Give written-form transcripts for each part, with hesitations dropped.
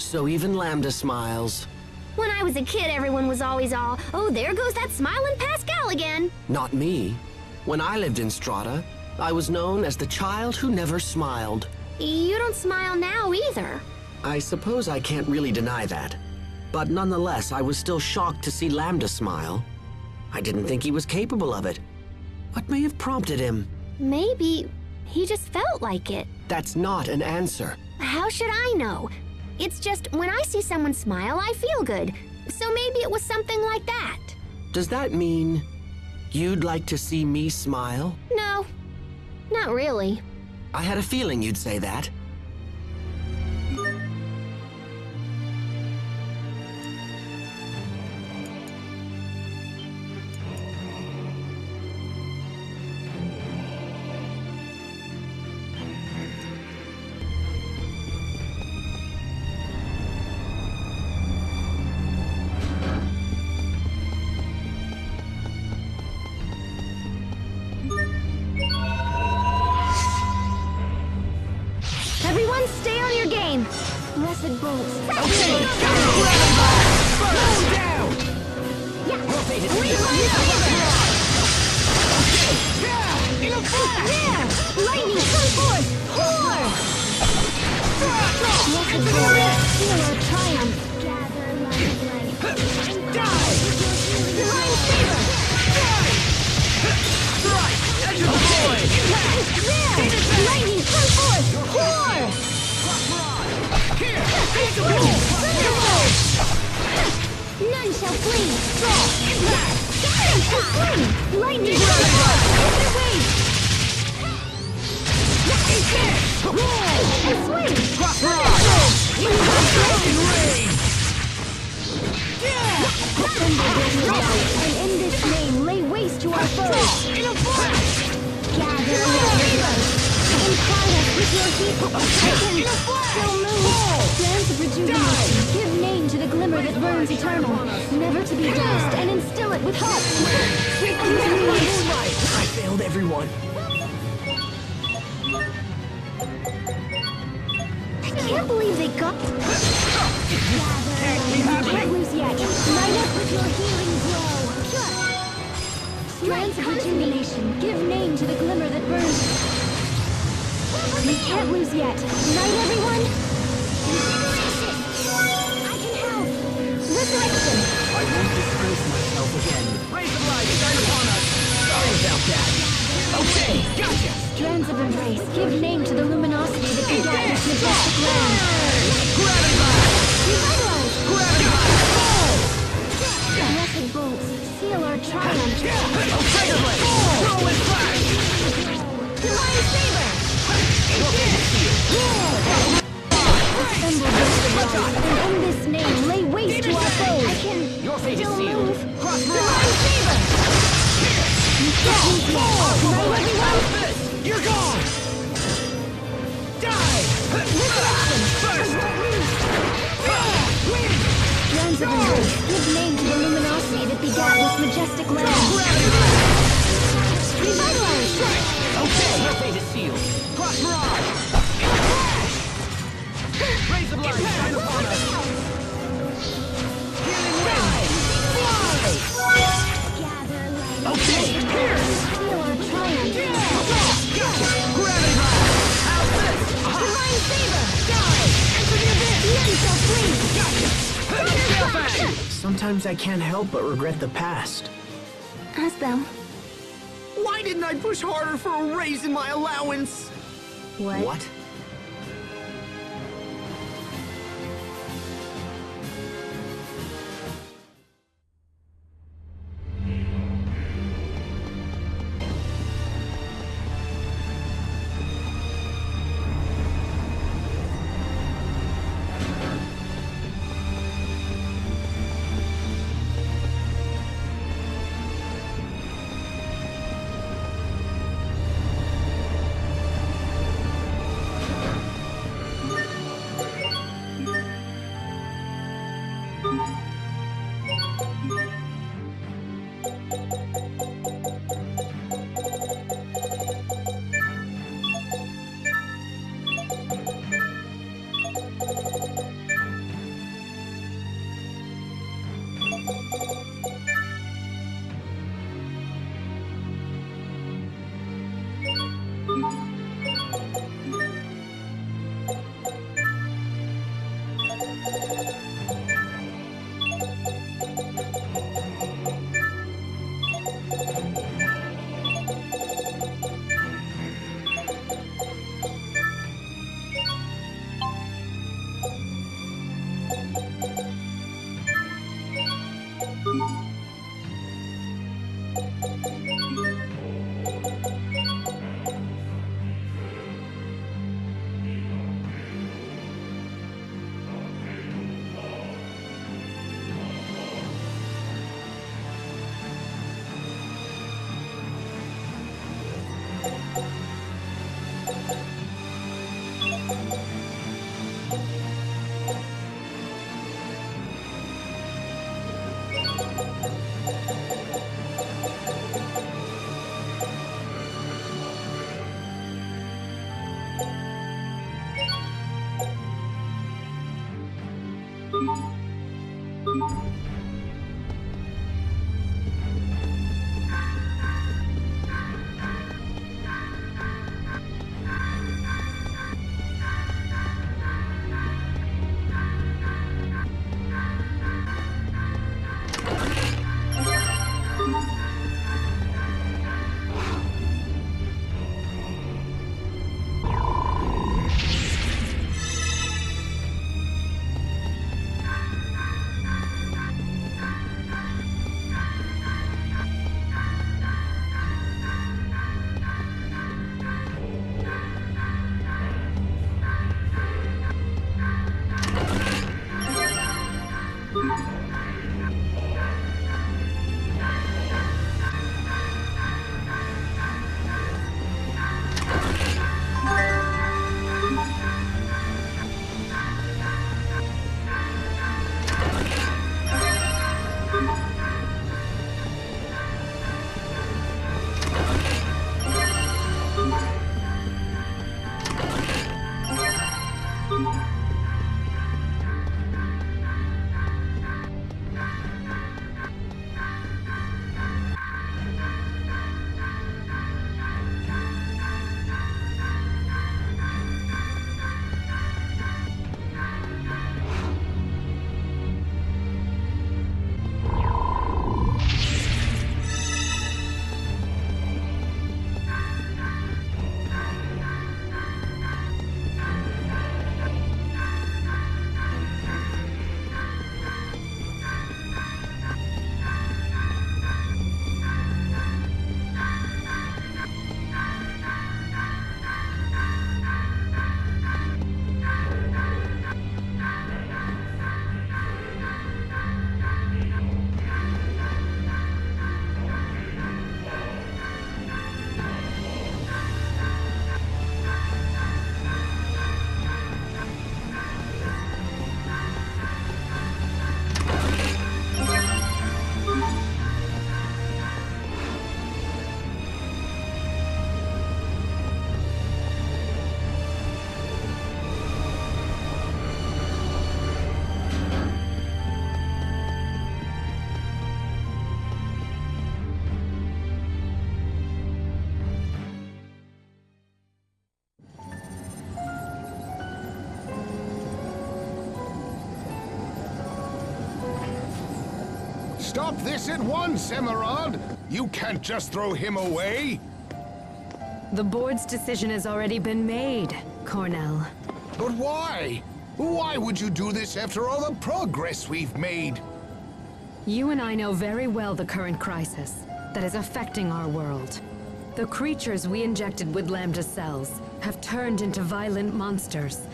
So even Lambda smiles. When I was a kid, everyone was always all, oh, there goes that smiling Pascal again. Not me. When I lived in Strata, I was known as the child who never smiled. You don't smile now either. I suppose I can't really deny that. But nonetheless, I was still shocked to see Lambda smile. I didn't think he was capable of it. What may have prompted him? Maybe he just felt like it. That's not an answer. How should I know? It's just when I see someone smile, I feel good. So maybe it was something like that. Does that mean you'd like to see me smile? No, not really. I had a feeling you'd say that. Everyone stay on your game. Blessed bolts. Okay, down! Lightning, come forth! Pour! Blessed bolts, seal our triumph. Gather light. Die! Divine favor! Strike! Edge of the void! There! Lightning, come forth! Pour! Here! Thunderbolt! None shall flee! Impact! None shall flee! Lightning, come forth! Hit the waves! And swing! And in this name, lay waste to our foes! Gather around! Incline us with your heat! Still move! Strands of rejuvenation! Give name to the glimmer that burns eternal! Never to be lost, and instill it with hope! I failed everyone. I can't believe they got... Can't lose yet! Light up with your healing glow! Strands of rejuvenation! Give name to the glimmer that burns... We can't lose yet. Night, everyone! I can help! Resurrection! I won't disgrace myself again. Raise the light, shine upon us! Sorry about that. Okay, gotcha! Strands of embrace, give name to the luminosity that begat this majestic land. Gravity blast! Revitalize! Gravity blast! Blessed bolts, seal our triumph. Tiger blade! Whirlwind flash! Divine favor! Assemble this device, and in this name, lay waste to our foes. I can Your fate is still sealed. move. Cross Divine favor! Night, everyone! You're gone! Die! First! Strands of embrace, give name to the luminosity that begat this majestic land. Revitalize! Okay, your fate is sealed. Cross mirage! In a flash! Raise the light, shine upon us! Healing wind! Fly! Gather light. Okay, pierce! Feel our triumph. Gravity blast! How's this? Divine favor! Die! Enter the abyss! None shall flee! Gotcha! Sometimes I can't help but regret the past. Ask them. Why didn't I push harder for a raise in my allowance? What? Stop this at once, Emerald! You can't just throw him away! The board's decision has already been made, Cornell. But why? Why would you do this after all the progress we've made? You and I know very well the current crisis that is affecting our world. The creatures we injected with Lambda cells have turned into violent monsters,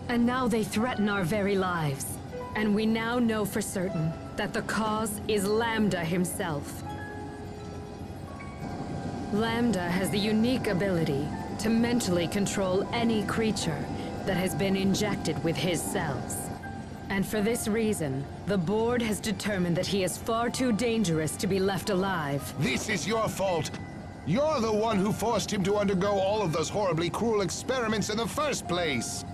and now they threaten our very lives. And we now know for certain that the cause is Lambda himself. Lambda has the unique ability to mentally control any creature that has been injected with his cells. And for this reason, the board has determined that he is far too dangerous to be left alive. This is your fault! You're the one who forced him to undergo all of those horribly cruel experiments in the first place!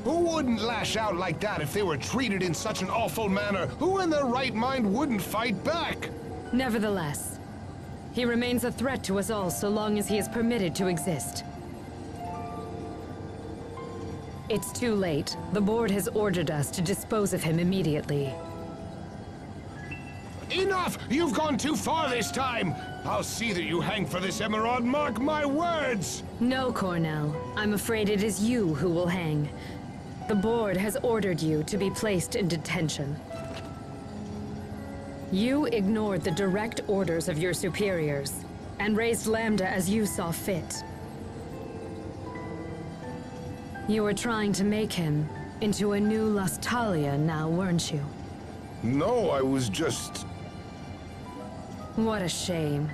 Who wouldn't lash out like that if they were treated in such an awful manner? Who in their right mind wouldn't fight back? Nevertheless, he remains a threat to us all so long as he is permitted to exist. It's too late. The board has ordered us to dispose of him immediately. Enough! You've gone too far this time! I'll see that you hang for this, Emerald, mark my words! No, Cornell. I'm afraid it is you who will hang. The board has ordered you to be placed in detention. You ignored the direct orders of your superiors, and raised Lambda as you saw fit. You were trying to make him into a new Lustalia now, weren't you? No, I was just... What a shame.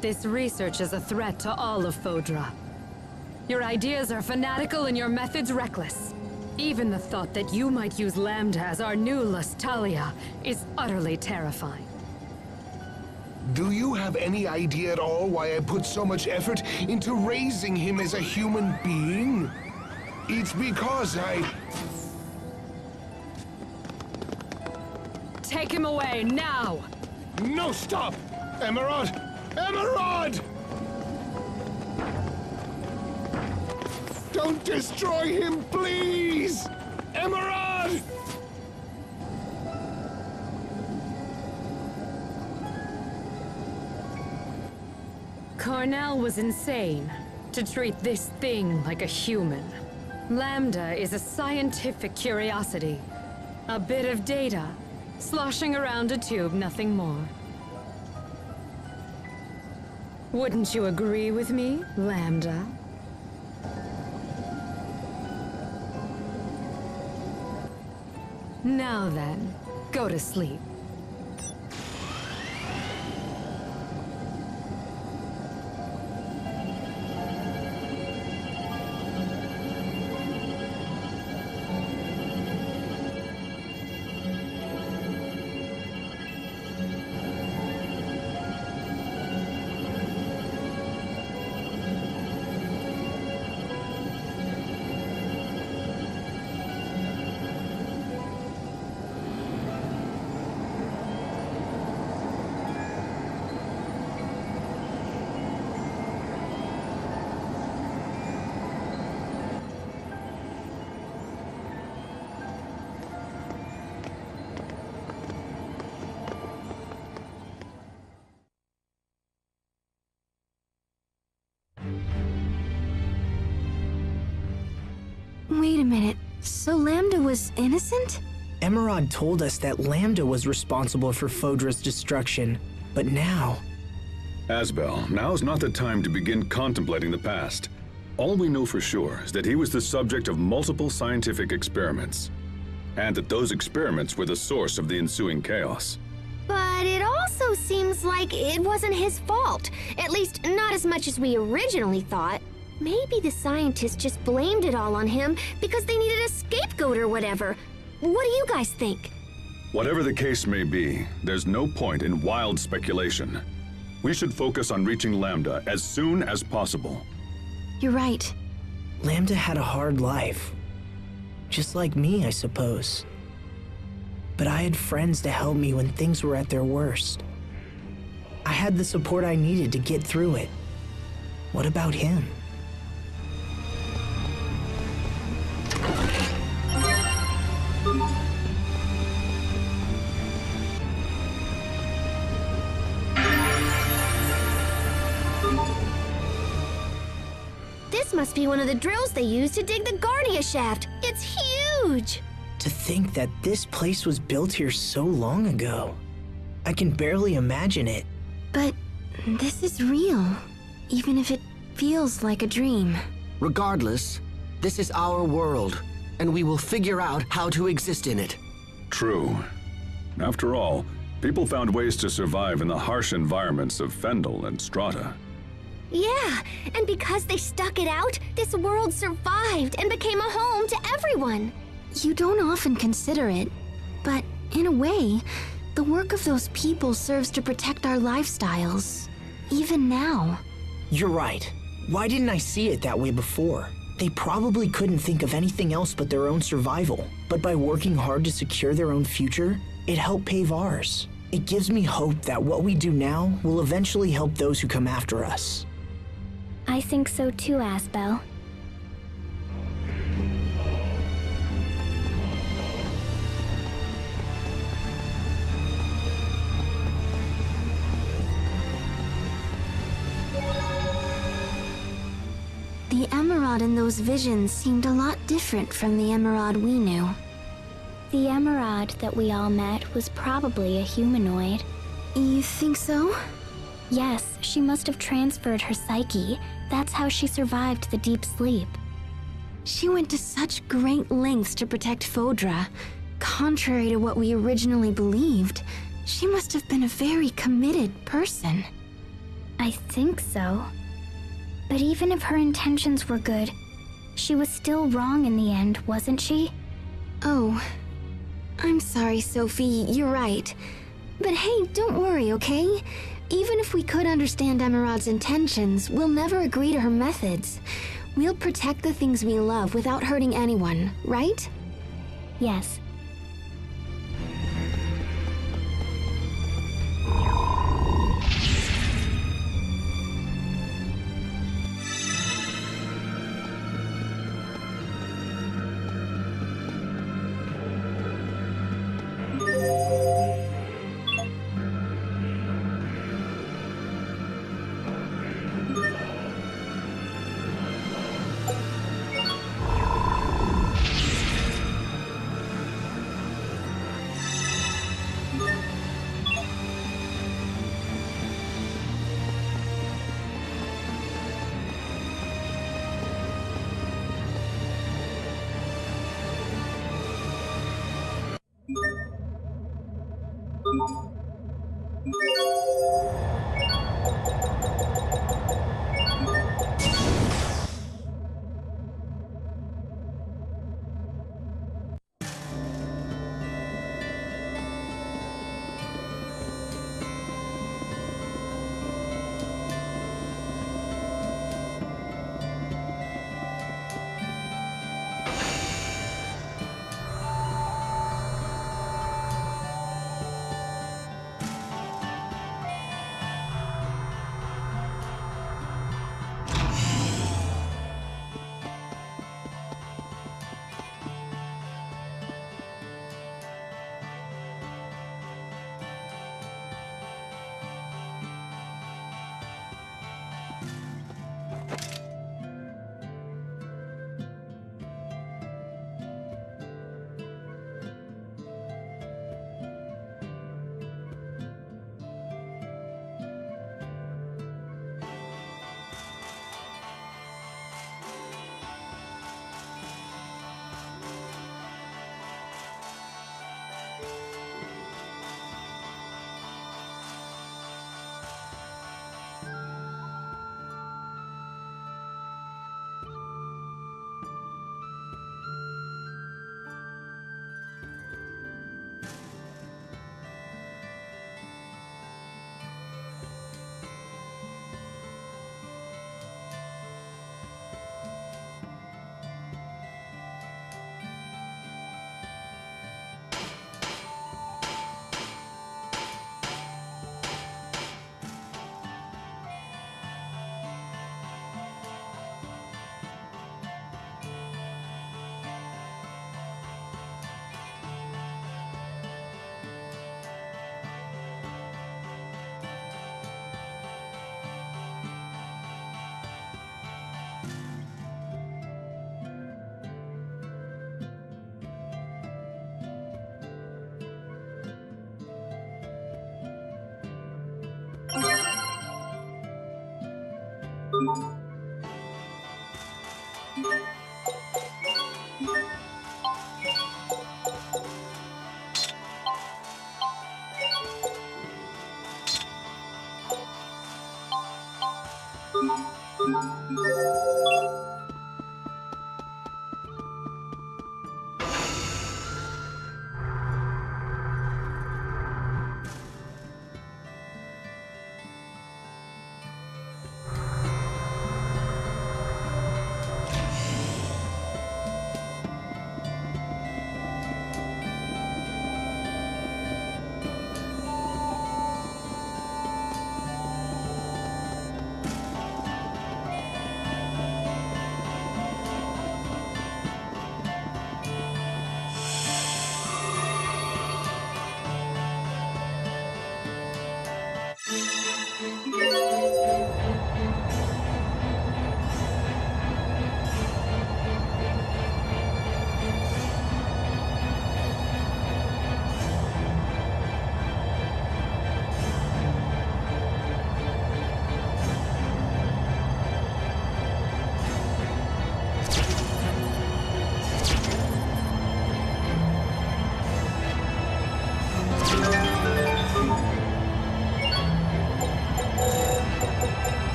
This research is a threat to all of Fodra. Your ideas are fanatical and your methods reckless. Even the thought that you might use Lambda as our new Lustalia is utterly terrifying. Do you have any idea at all why I put so much effort into raising him as a human being? It's because Take him away, now! No, stop! Emerald! Emerald! Don't destroy him, please! Emerald! Cornell was insane to treat this thing like a human. Lambda is a scientific curiosity. A bit of data, sloshing around a tube, nothing more. Wouldn't you agree with me, Lambda? Now then, go to sleep. Wait a minute. So Lambda was innocent? Emerald told us that Lambda was responsible for Fodra's destruction, but now... Asbel, now's not the time to begin contemplating the past. All we know for sure is that he was the subject of multiple scientific experiments, and that those experiments were the source of the ensuing chaos. But it also seems like it wasn't his fault. At least, not as much as we originally thought. Maybe the scientists just blamed it all on him because they needed a scapegoat or whatever. What do you guys think? Whatever the case may be, there's no point in wild speculation. We should focus on reaching Lambda as soon as possible. You're right. Lambda had a hard life. Just like me, I suppose. But I had friends to help me when things were at their worst. I had the support I needed to get through it. What about him? This must be one of the drills they use to dig the Guardia shaft. It's huge! To think that this place was built here so long ago. I can barely imagine it. But this is real, even if it feels like a dream. Regardless, this is our world, and we will figure out how to exist in it. True. After all, people found ways to survive in the harsh environments of Fendel and Strata. Yeah, and because they stuck it out, this world survived and became a home to everyone. You don't often consider it, but in a way, the work of those people serves to protect our lifestyles, even now. You're right. Why didn't I see it that way before? They probably couldn't think of anything else but their own survival. But by working hard to secure their own future, it helped pave ours. It gives me hope that what we do now will eventually help those who come after us. I think so too, Asbel. The Emerald in those visions seemed a lot different from the Emerald we knew. The Emerald that we all met was probably a humanoid. You think so? Yes, she must have transferred her psyche. That's how she survived the deep sleep. She went to such great lengths to protect Fodra. Contrary to what we originally believed, she must have been a very committed person. I think so. But even if her intentions were good, she was still wrong in the end, wasn't she? Oh, I'm sorry, Sophie, you're right. But hey, don't worry, okay? Even if we could understand Emerald's intentions, we'll never agree to her methods. We'll protect the things we love without hurting anyone, right? Yes.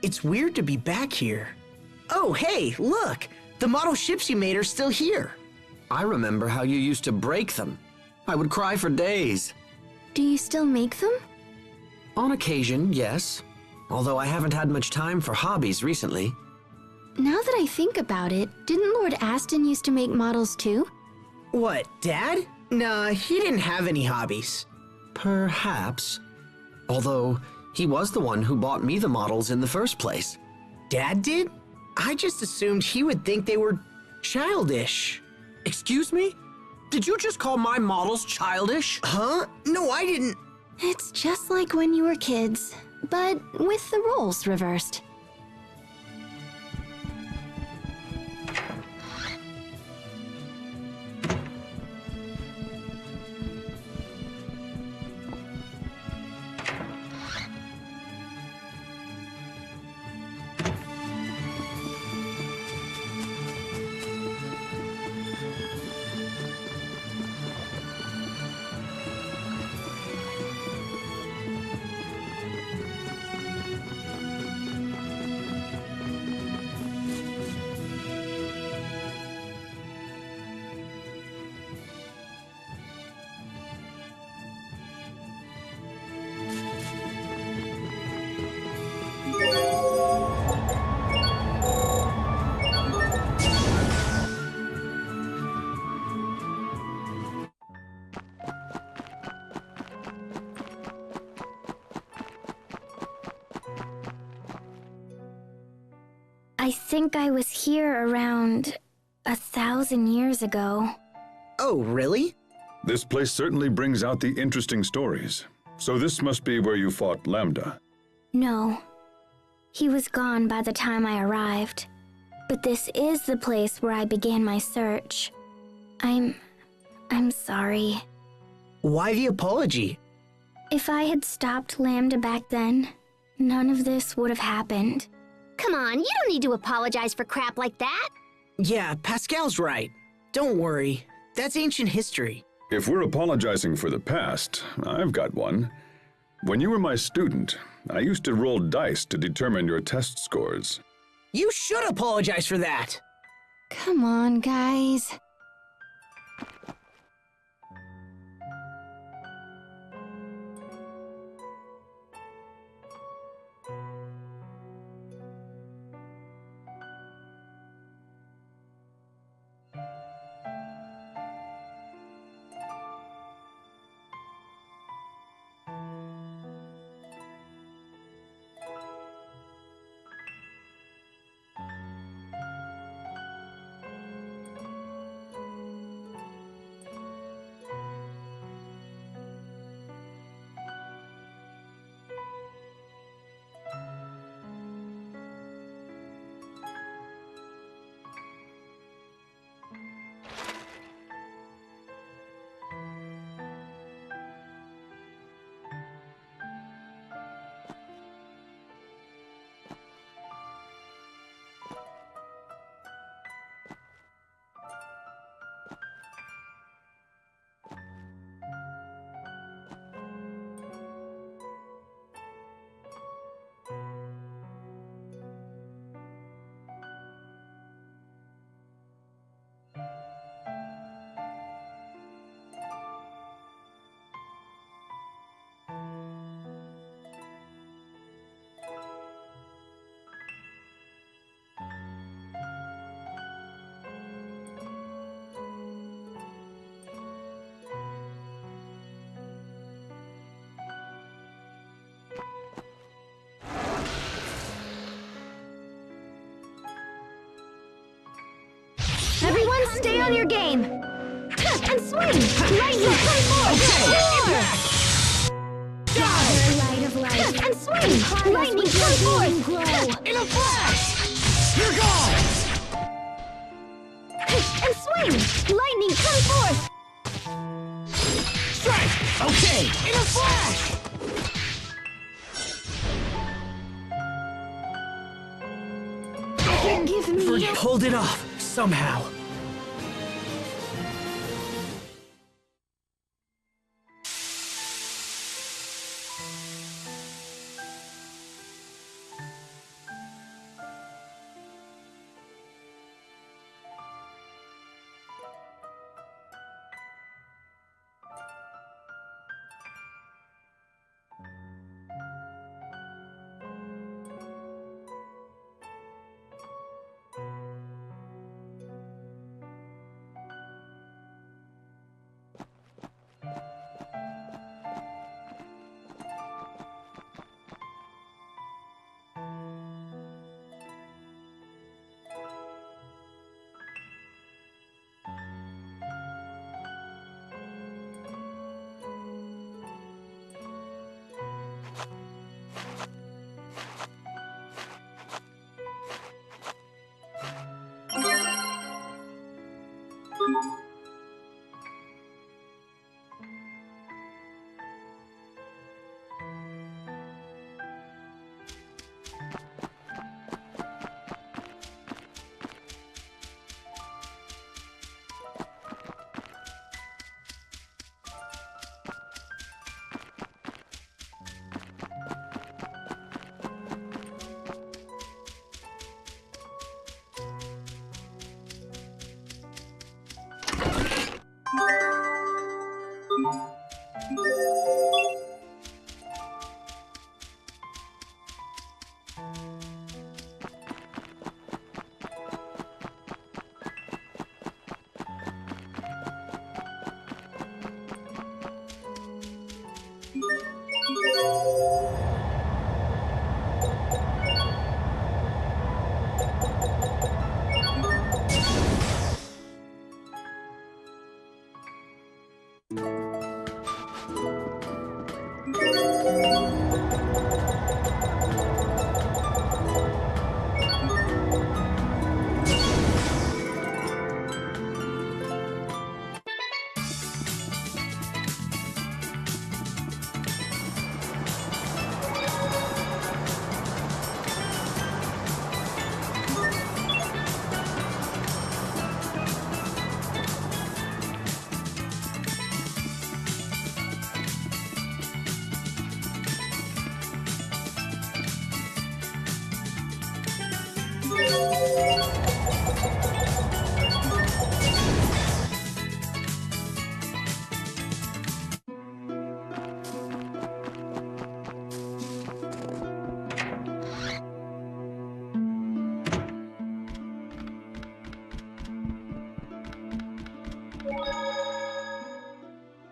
It's weird to be back here. Oh, hey, look! The model ships you made are still here. I remember how you used to break them. I would cry for days. Do you still make them? On occasion, yes. Although I haven't had much time for hobbies recently. Now that I think about it, didn't Lord Aston used to make models too? What, Dad? Nah, he didn't have any hobbies. Perhaps. Although, he was the one who bought me the models in the first place. Dad did? I just assumed he would think they were childish. Excuse me? Did you just call my models childish? Huh? No, I didn't. It's just like when you were kids, but with the roles reversed. I think I was here around 1,000 years ago. Oh, really? This place certainly brings out the interesting stories. So this must be where you fought Lambda. No. He was gone by the time I arrived. But this is the place where I began my search. I'm sorry. Why the apology? If I had stopped Lambda back then, none of this would have happened. Come on, you don't need to apologize for crap like that. Yeah, Pascal's right. Don't worry. That's ancient history. If we're apologizing for the past, I've got one. When you were my student, I used to roll dice to determine your test scores. You should apologize for that. Come on, guys. Everyone stay on your game! And swing! Lightning, come forth! Gather, light of light! And swing! Lightning, come forth! Grow! In a flash! You're gone! And swing! Lightning, come forth! Strike! Okay! In a flash! Forgive me! Pulled it off, somehow.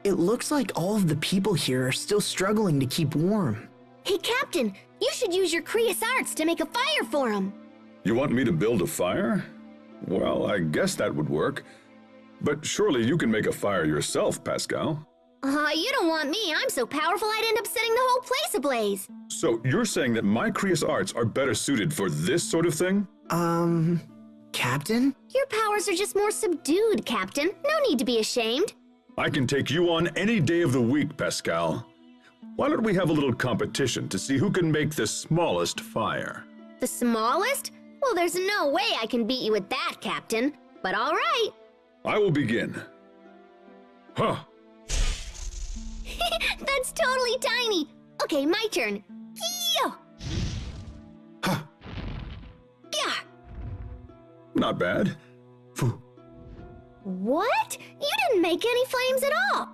It looks like all of the people here are still struggling to keep warm. Hey, Captain, you should use your Creus arts to make a fire for him. You want me to build a fire? Well, I guess that would work. But surely you can make a fire yourself, Pascal. You don't want me. I'm so powerful I'd end up setting the whole place ablaze. So you're saying that my Creus arts are better suited for this sort of thing? Captain? Your powers are just more subdued, Captain. No need to be ashamed. I can take you on any day of the week, Pascal. Why don't we have a little competition to see who can make the smallest fire? The smallest? Well, there's no way I can beat you at that, Captain. But all right. I will begin. Huh. That's totally tiny. Okay, my turn. Yo! Huh. Yeah. Not bad. Phew. What? You didn't make any flames at all.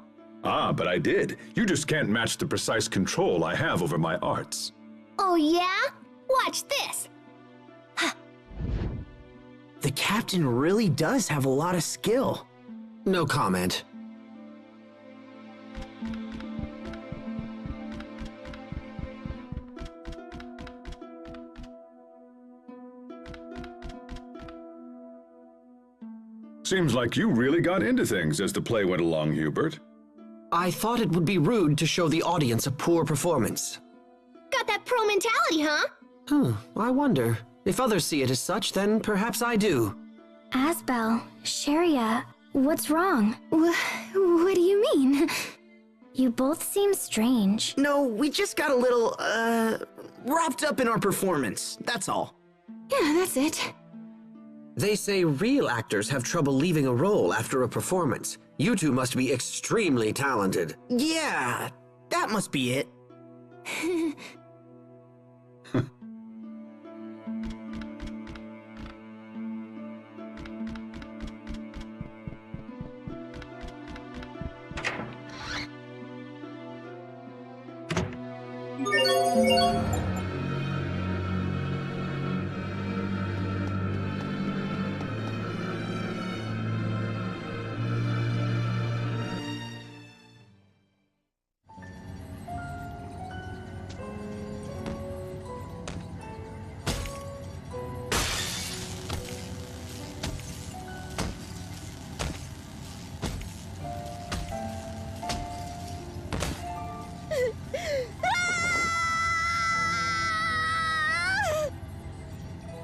Ah, but I did. You just can't match the precise control I have over my arts. Oh, yeah? Watch this. The captain really does have a lot of skill. No comment. Seems like you really got into things as the play went along, Hubert. I thought it would be rude to show the audience a poor performance. Got that pro mentality, huh? I wonder. If others see it as such, then perhaps I do. Asbel, Sharia, what's wrong? What do you mean? You both seem strange. No, we just got a little, wrapped up in our performance. That's all. Yeah, that's it. They say real actors have trouble leaving a role after a performance. You two must be extremely talented. Yeah, that must be it.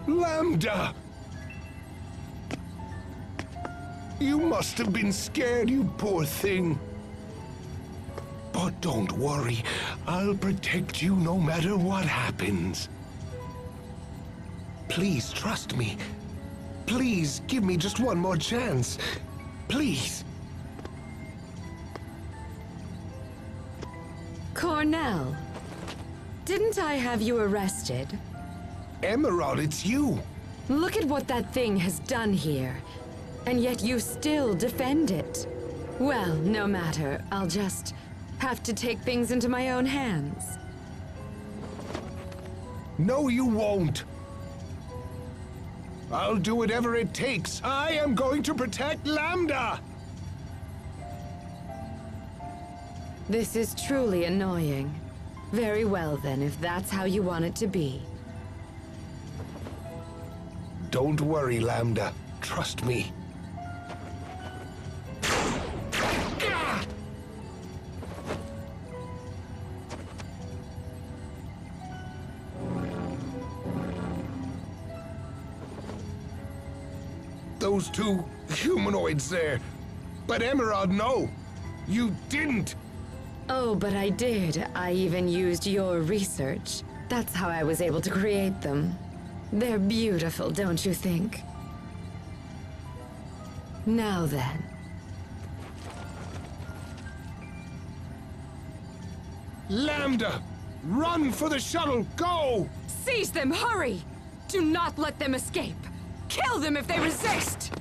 Lambda! You must have been scared, you poor thing. But don't worry. I'll protect you no matter what happens. Please trust me. Please give me just one more chance. Please. Cornell, didn't I have you arrested? Emerald, it's you. Look at what that thing has done here. And yet you still defend it. Well, no matter. I'll just have to take things into my own hands. No, you won't. I'll do whatever it takes. I am going to protect Lambda! This is truly annoying. Very well then, if that's how you want it to be. Don't worry, Lambda. Trust me. Those two humanoids there. But Emerald, no. You didn't. Oh, but I did. I even used your research. That's how I was able to create them. They're beautiful, don't you think? Now then. Lambda! Run for the shuttle! Go! Seize them! Hurry! Do not let them escape! Kill them if they resist!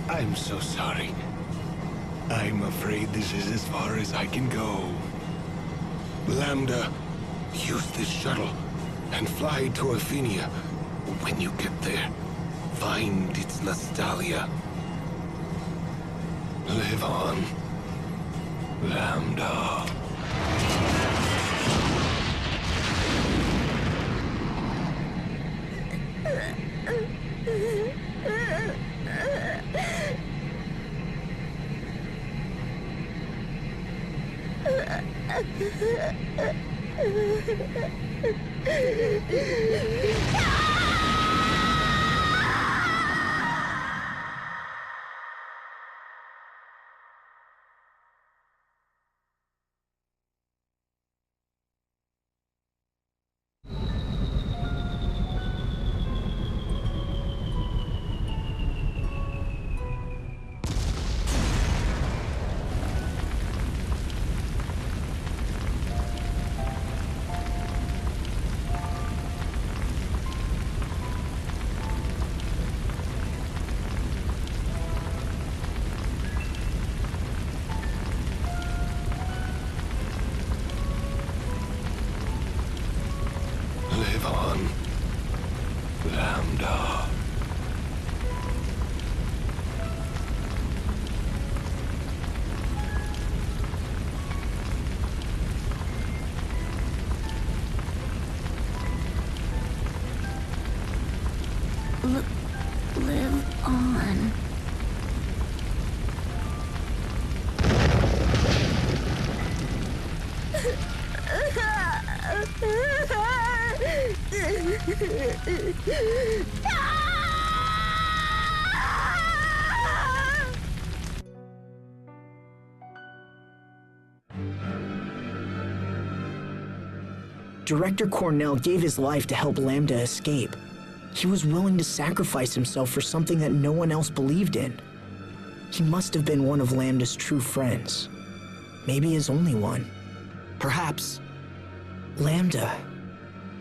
I'm so sorry. I'm afraid this is as far as I can go. Lambda, use this shuttle and fly to Athenia. When you get there, find its Nastalia. Live on, Lambda. Live on, Lambda. Live on. Director Cornell gave his life to help Lambda escape. He was willing to sacrifice himself for something that no one else believed in. He must have been one of Lambda's true friends. Maybe his only one. Perhaps. Lambda,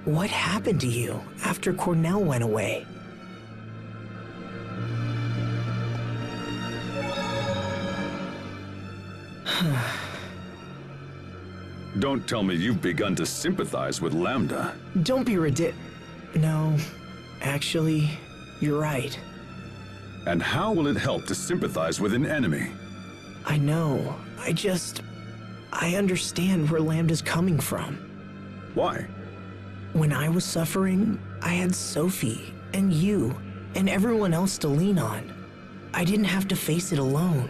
what happened to you after Cornell went away? Don't tell me you've begun to sympathize with Lambda. Don't be No, actually, You're right. And how will it help to sympathize with an enemy? I know. I understand where Lambda's coming from. Why? When I was suffering, I had Sophie and you and everyone else to lean on. I didn't have to face it alone.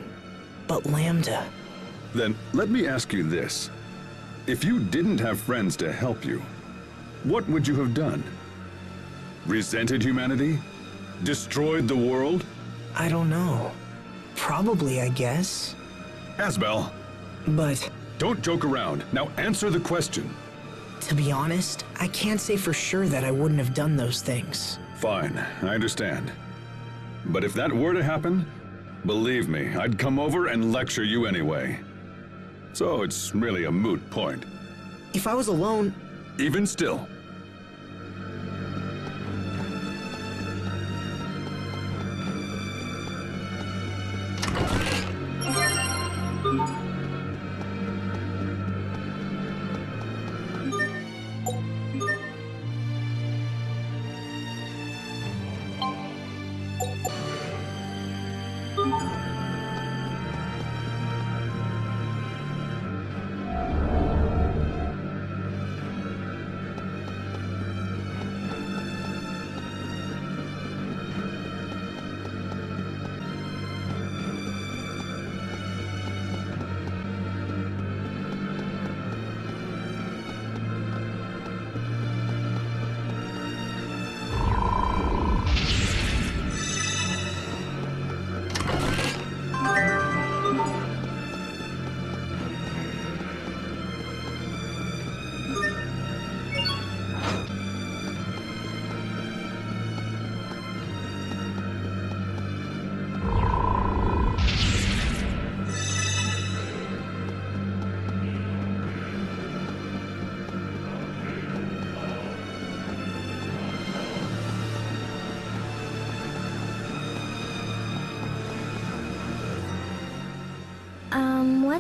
But Lambda... Then let me ask you this. If you didn't have friends to help you, what would you have done? Resented humanity? Destroyed the world? I don't know. Probably, I guess. Asbel, But don't joke around. Now answer the question. to be honest, I can't say for sure that I wouldn't have done those things. Fine, I understand. But if that were to happen, believe me, I'd come over and lecture you anyway. So it's really a moot point. If I was alone, Even still.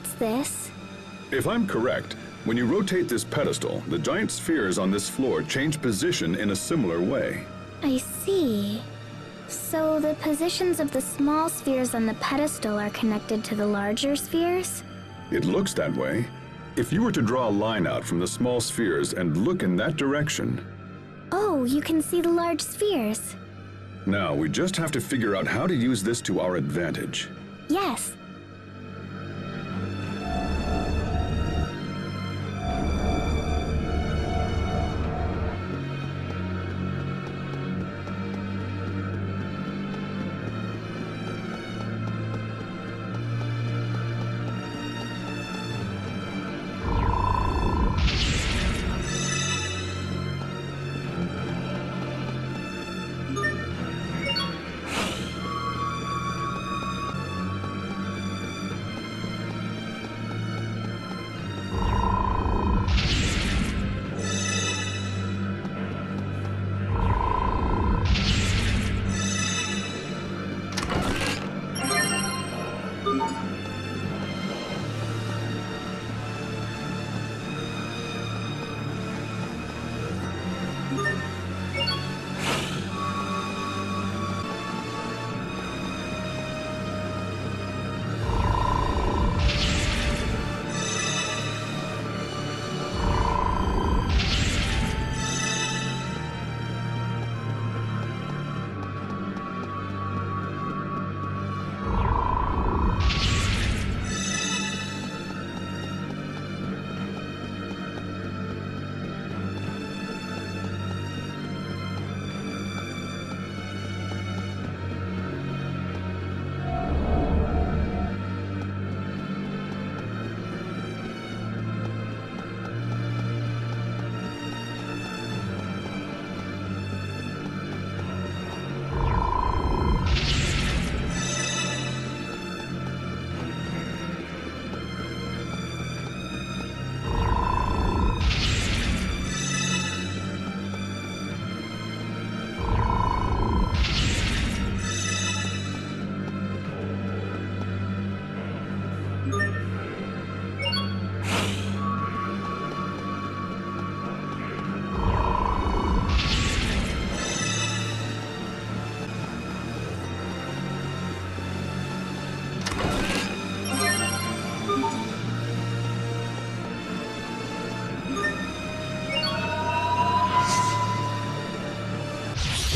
What's this? If I'm correct, when you rotate this pedestal, the giant spheres on this floor change position in a similar way. I see. So the positions of the small spheres on the pedestal are connected to the larger spheres? It looks that way. If you were to draw a line out from the small spheres and look in that direction... Oh, you can see the large spheres. Now, we just have to figure out how to use this to our advantage. Yes.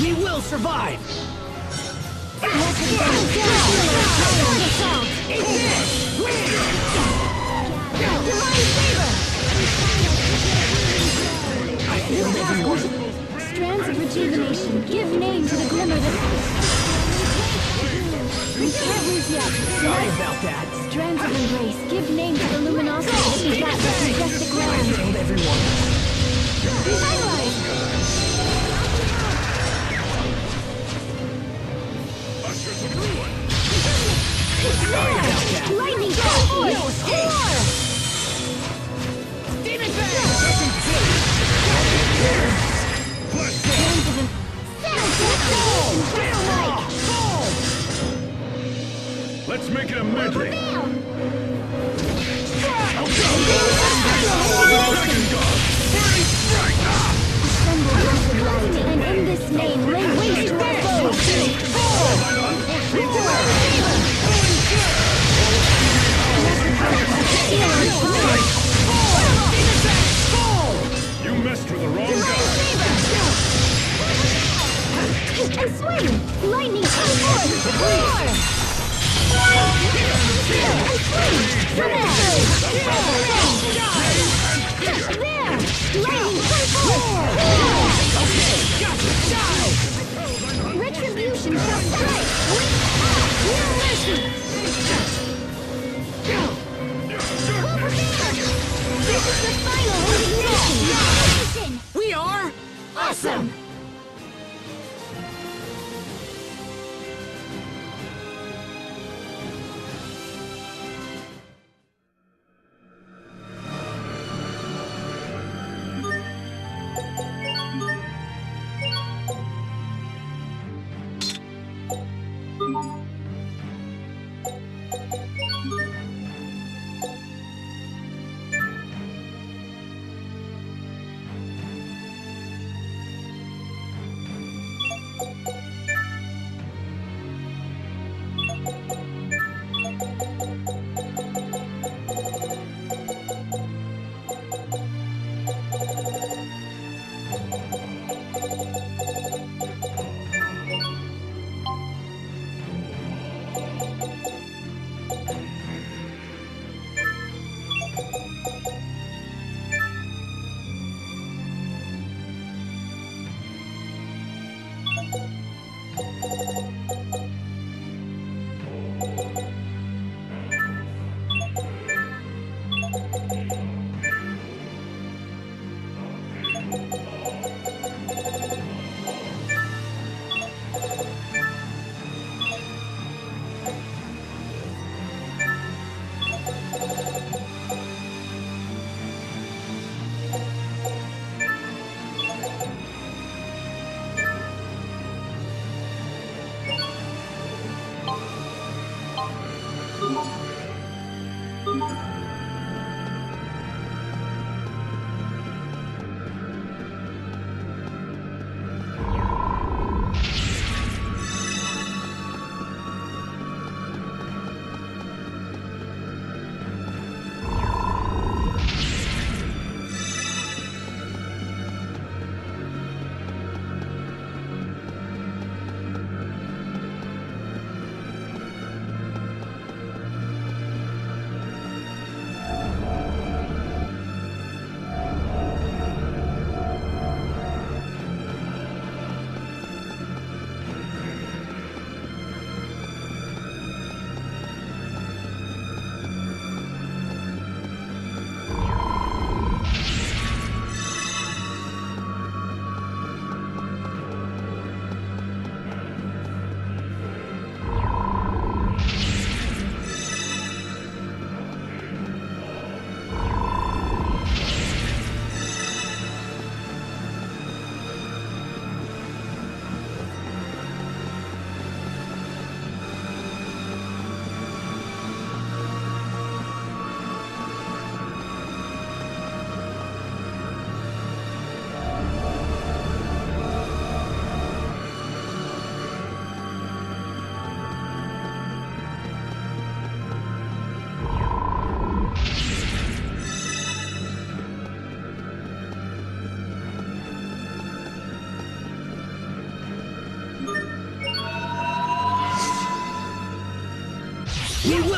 He will survive! Strands of rejuvenation, give name to the glimmer that... We can't lose yet. Sorry about that. Strands of embrace, give name to the luminosity that begat this majestic land. Killed everyone. Highlight! Lightning, come forth! War! Demon Fang! Strands of Let's make it a medley. Assemble blessed light, and in this name lay waste to our You messed with the wrong guy. And swing! Lightning, come forth! Roar! And swing! From there! There! Lightning, come forth! Retribution shall strike! No mercy! This is the final indignation! We are Awesome!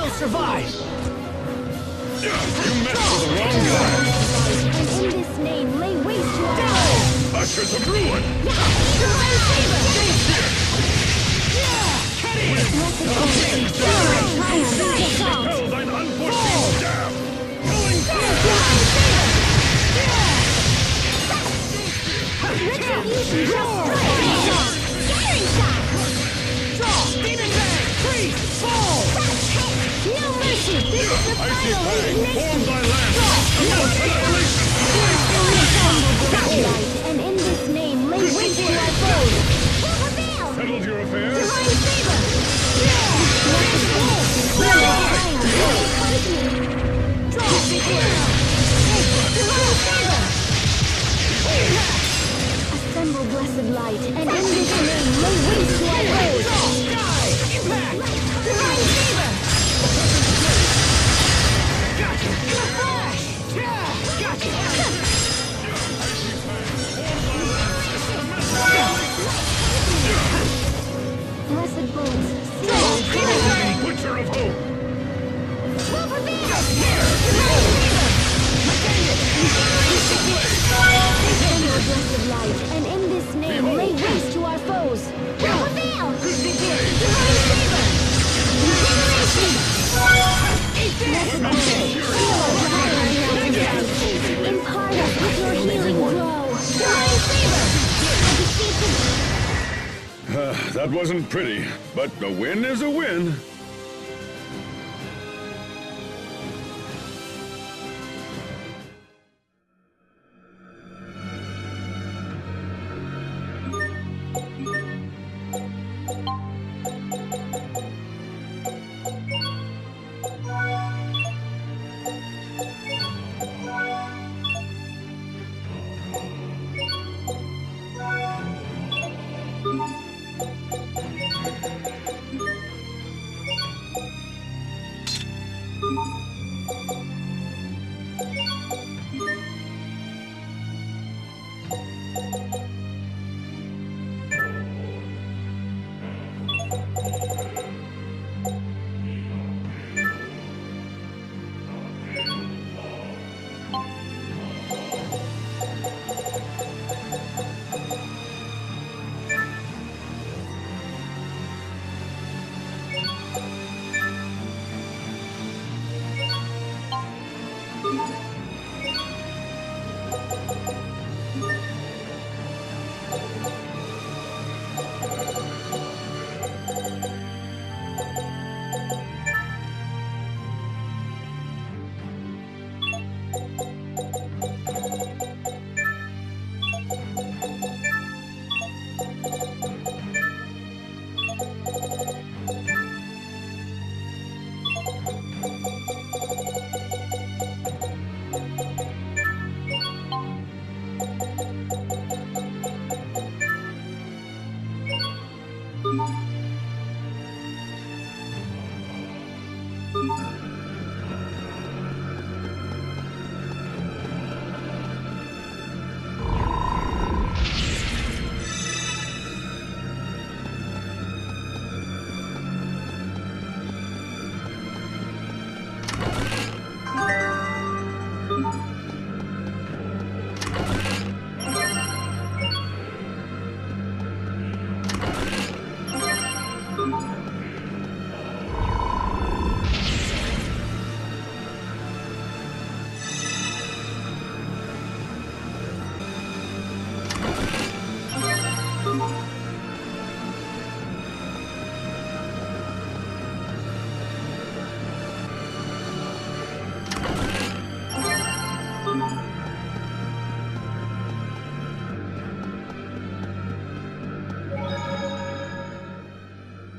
will survive! You messed with the wrong guy! And in this name, lay waste to our foes! Ushers of ruin! Divine favor! Repel thine unforeseen stab! Killing Retribution just strike! Scattering shot! Demon Bang! Freeze! Fall! No mercy! This is the Icy final Fang! Form resignation! thy lance! And in this name, lay waste to our foes! Settled your affairs? Divine favor! Assemble blessed light, and in this name, lay waste to our foes! Divine favor! Gotcha! Flash! Yeah! Gotcha! Blessed bolts! Butcher of hope! Assemble blessed light, and in this name, lay waste to our foes! Will prevail! Divine favor! Impart us with your healing glow! Divine favor! That wasn't pretty, but a win is a win.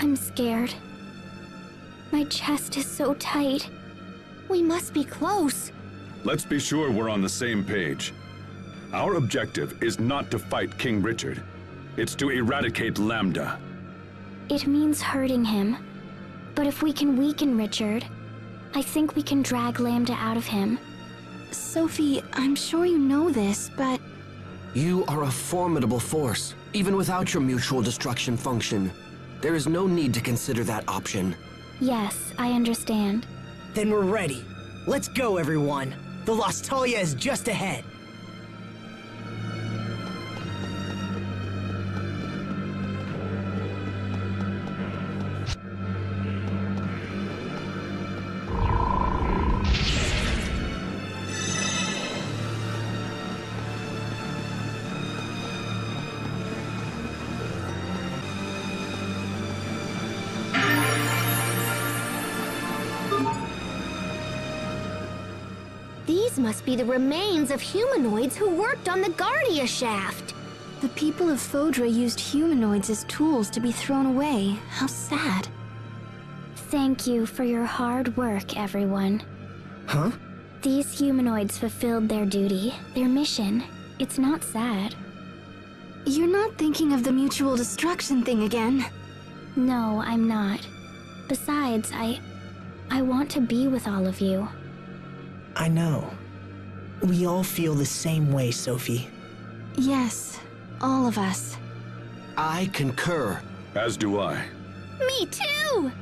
I'm scared. My chest is so tight. We must be close. Let's be sure we're on the same page. Our objective is not to fight King Richard. It's to eradicate Lambda. It means hurting him. But if we can weaken Richard, I think we can drag Lambda out of him. Sophie, I'm sure you know this, but... You are a formidable force, even without your mutual destruction function. There is no need to consider that option. Yes, I understand. Then we're ready. Let's go, everyone. The Lostalia is just ahead. These must be the remains of humanoids who worked on the Guardia shaft. The people of Fodra used humanoids as tools to be thrown away. How sad. Thank you for your hard work, everyone. Huh? These humanoids fulfilled their duty, their mission. It's not sad. You're not thinking of the mutual destruction thing again? No, I'm not. Besides, I want to be with all of you. I know. We all feel the same way, Sophie. Yes, all of us. I concur. As do I. Me too!